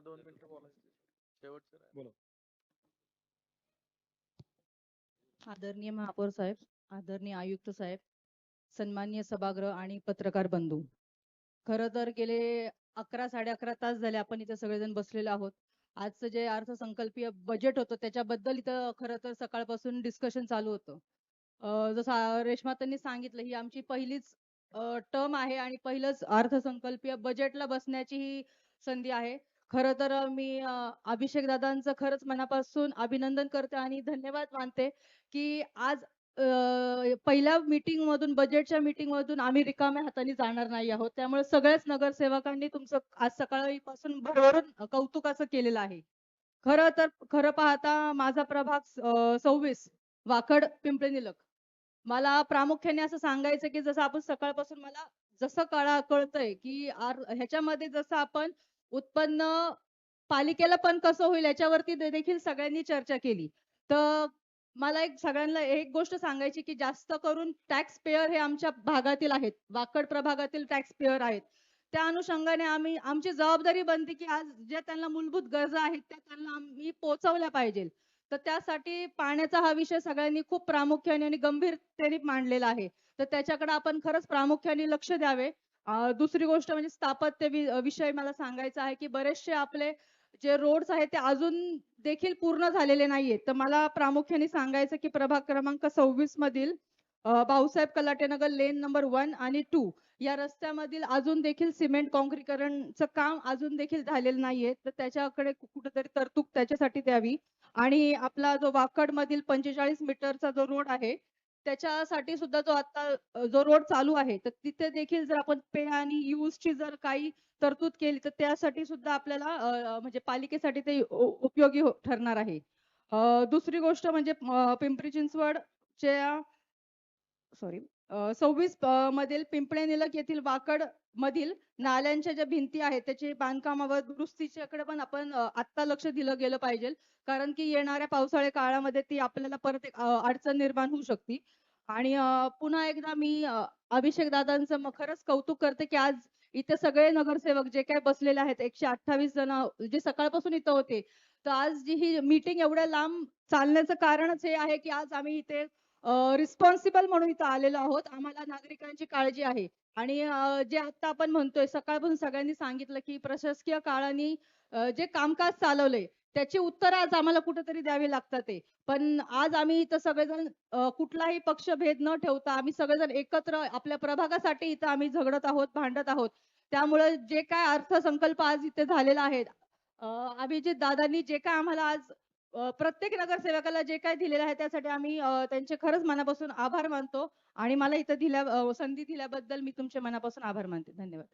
2 मिनिटं बोलायचं शेवटचं बोला. आदरणीय महापौर साहेब, आदरणीय आयुक्त साहेब, सन्माननीय सभागृह आणि पत्रकार बंधू, खरं तर गेले 11-11.5 तास झाले आपण इथे सगळेजण बसलेले आहोत. आजचं जे अर्थसंकल्पीय बजेट होतं त्याच्याबद्दल इथं खरं तर सकाळपासून डिस्कशन चालू होतं. जसं रेश्माताईंनी सांगितलं, ही आमची पहिलीच टर्म आहे आणि पहिलंच अर्थसंकल्पीय बजेटला बसण्याची ही संधी आहे. खरं तर मी अभिषेक दादांचं खरंच मनापासून अभिनंदन करते आणि धन्यवाद मानते की आज पहिल्या मीटिंग मधून, बजेटच्या मीटिंग मधून आम्ही रिकाम्या हाताने जाणार नाही आहोत. त्यामुळे सगळ्याच नगरसेवकांनी तुमचं आज सकाळपासून भरभरून कौतुक असं केलेलं आहे. खरं पाहता माझा प्रभाग 26 वाकड पिंपळे निलख, मला प्रामुख्याने असं सांगायचं की जसं आपण सकाळपासून मला जसं कळतंय की ह्याच्यामध्ये जसं आपण उत्पन्न पालिकेला पण कसं होईल याच्यावरती देखील सगळ्यांनी चर्चा केली. तर मला सगळ्यांना एक गोष्ट सांगायची की जास्त करून टॅक्स पेयर हे आमच्या भागातील आहेत, वाकड प्रभागातील टॅक्स पेयर आहेत. त्या अनुषंगाने आमची जबाबदारी बनते की आज ज्या त्यांना मूलभूत गरजा आहेत त्या त्यांना आम्ही पोहोचवल्या पाहिजे. तर त्यासाठी पाण्याचा हा विषय सगळ्यांनी खूप प्रामुख्याने आणि गंभीरतेने मांडलेला आहे. तर त्याच्याकडे आपण खरंच प्रामुख्याने लक्ष द्यावे. दुसरी गोष्ट म्हणजे स्थापत्य विषय मला सांगायचा आहे की बरेचसे आपले जे रोड्स आहेत ते अजून देखील पूर्ण झालेले नाहीयेत. तर मला प्रामुख्याने सांगायचं की प्रभाग क्रमांक 26 मधील भाऊसाहेब कलाटे नगर लेन नंबर 1 आणि 2 या रस्त्यामधील अजून देखील सिमेंट काँक्रीकरणचं काम अजून देखील झालेलं नाहीये. तर त्याच्याकडे कुठेतरी तरतूद त्याच्यासाठी द्यावी. आणि आपला जो वाकड मधील 45 मीटरचा जो रोड आहे त्याच्यासाठी सुद्धा जो आता जो रोड चालू आहे तर तिथे देखील जर आपण पे आणि यूज ची जर काही तरतूद केली तर त्यासाठी सुद्धा आपल्याला म्हणजे पालिकेसाठी ते उपयोगी ठरणार आहे. दुसरी गोष्ट म्हणजे पिंपरी चिंचवडच्या 26 मधील पिंपळे निलख येथील वाकड मधील नाल्यांच्या ज्या भिंती आहेत त्याचे बांधकामावर दुरुस्तीच्याकडे पण आपण आत्ता लक्ष दिलं गेलं पाहिजे. कारण की येणाऱ्या पावसाळ्या काळामध्ये ती आपल्याला परत एक अडचण निर्माण होऊ शकते. आणि पुन्हा एकदा मी अभिषेक दादांचं खरंच कौतुक करते की आज इथे सगळे नगरसेवक जे काही बसलेले आहेत 128 जण जे सकाळपासून इथं होते. तर आज जी ही मीटिंग एवढ्या लांब चालण्याचं कारणच हे आहे की आज आम्ही इथे रिस्पॉन्सिबल म्हणून इथं आलेलो आहोत. आम्हाला नागरिकांची काळजी आहे. आणि जे आता आपण म्हणतोय सकाळपासून सगळ्यांनी सांगितलं की प्रशासकीय काळाने जे कामकाज चालवलंय त्याची उत्तर आज आम्हाला कुठेतरी द्यावी लागतात ते. पण आज आम्ही इथं सगळेजण कुठलाही पक्षभेद न ठेवता आम्ही सगळेजण एकत्र आपल्या प्रभागासाठी इथं आम्ही झगडत आहोत, भांडत आहोत. त्यामुळे जे काय अर्थसंकल्प आज इथे झालेला आहे, अभिजित दादांनी जे काय आम्हाला आज प्रत्येक नगरसेवकाला जे काय दिलेलं आहे त्यासाठी आम्ही त्यांचे खरंच मनापासून आभार मानतो. आणि मला इथं संधी दिल्याबद्दल मी तुमचे मनापासून आभार मानते. धन्यवाद.